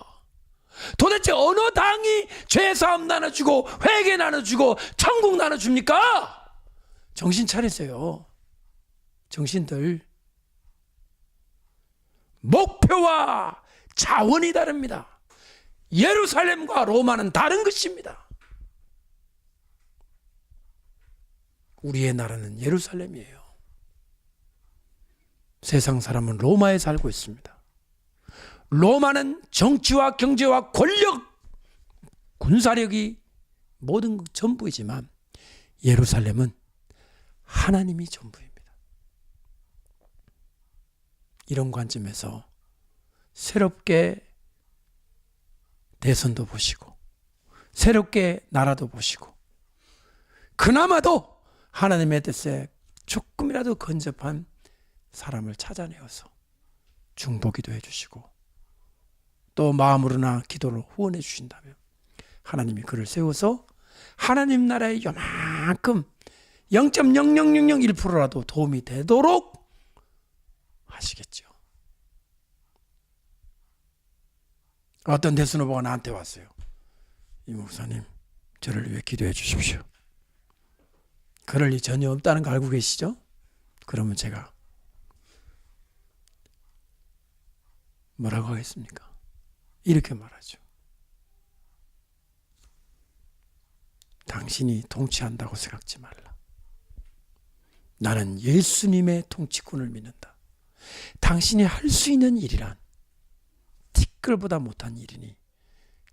도대체 어느 당이 죄사함 나눠주고 회개 나눠주고 천국 나눠줍니까? 정신 차리세요. 정신들. 목표와 자원이 다릅니다. 예루살렘과 로마는 다른 것입니다. 우리의 나라는 예루살렘이에요. 세상 사람은 로마에 살고 있습니다. 로마는 정치와 경제와 권력, 군사력이 모든 전부이지만 예루살렘은 하나님이 전부입니다. 이런 관점에서 새롭게 대선도 보시고 새롭게 나라도 보시고 그나마도 하나님의 뜻에 조금이라도 근접한 사람을 찾아내어서 중보기도 해주시고 또 마음으로나 기도로 후원해 주신다면 하나님이 그를 세워서 하나님 나라의 요만큼 0.00001%라도 도움이 되도록 하시겠죠. 어떤 대선 후보가 나한테 왔어요. 이 목사님, 저를 위해 기도해 주십시오. 그럴 리 전혀 없다는 거 알고 계시죠? 그러면 제가 뭐라고 하겠습니까? 이렇게 말하죠. 당신이 통치한다고 생각지 말라. 나는 예수님의 통치권을 믿는다. 당신이 할 수 있는 일이란 티끌보다 못한 일이니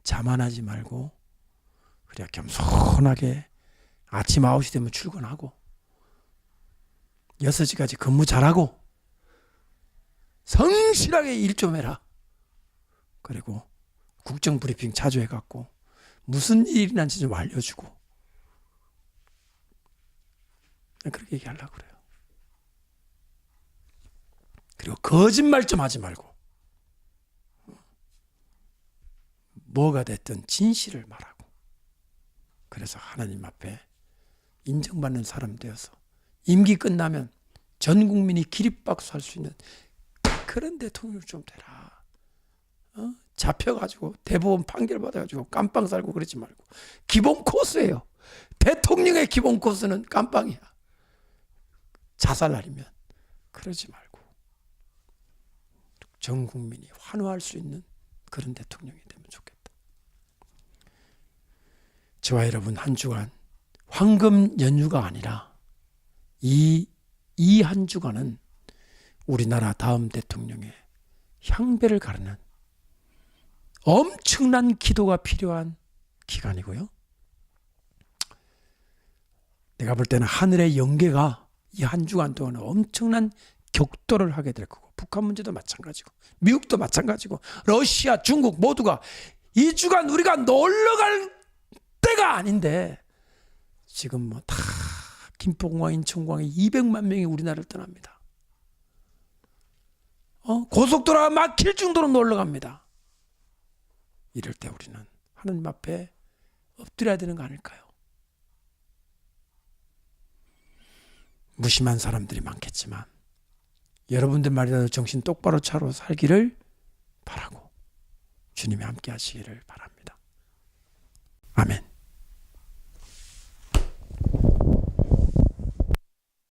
자만하지 말고 그냥 겸손하게 아침 9시 되면 출근하고 6시까지 근무 잘하고 성실하게 일 좀 해라. 그리고 국정브리핑 자주 해갖고 무슨 일이 난지 좀 알려주고 그렇게 얘기하려고 그래요. 그리고 거짓말 좀 하지 말고 뭐가 됐든 진실을 말하고 그래서 하나님 앞에 인정받는 사람 되어서 임기 끝나면 전 국민이 기립박수할 수 있는 그런 대통령 좀 되라. 잡혀가지고 대법원 판결 받아가지고 깜빵 살고 그러지 말고 기본 코스예요. 대통령의 기본 코스는 깜빵이야. 자살 아니면 그러지 말고 전 국민이 환호할 수 있는 그런 대통령이 되면 좋겠다. 저와 여러분 한 주간 황금 연휴가 아니라 이 한 주간은 우리나라 다음 대통령의 향배를 가르는 엄청난 기도가 필요한 기간이고요. 내가 볼 때는 하늘의 영계가 이 한 주간 동안 엄청난 격돌을 하게 될 거고 북한 문제도 마찬가지고 미국도 마찬가지고 러시아, 중국 모두가 이 주간 우리가 놀러 갈 때가 아닌데 지금 뭐 다 김포공항, 인천공항에 200만 명이 우리나라를 떠납니다. 고속도로가 막힐 정도로 놀러 갑니다. 이럴 때 우리는 하나님 앞에 엎드려야 되는 거 아닐까요? 무심한 사람들이 많겠지만 여러분들 말이라도 정신 똑바로 차려 살기를 바라고 주님이 함께 하시기를 바랍니다.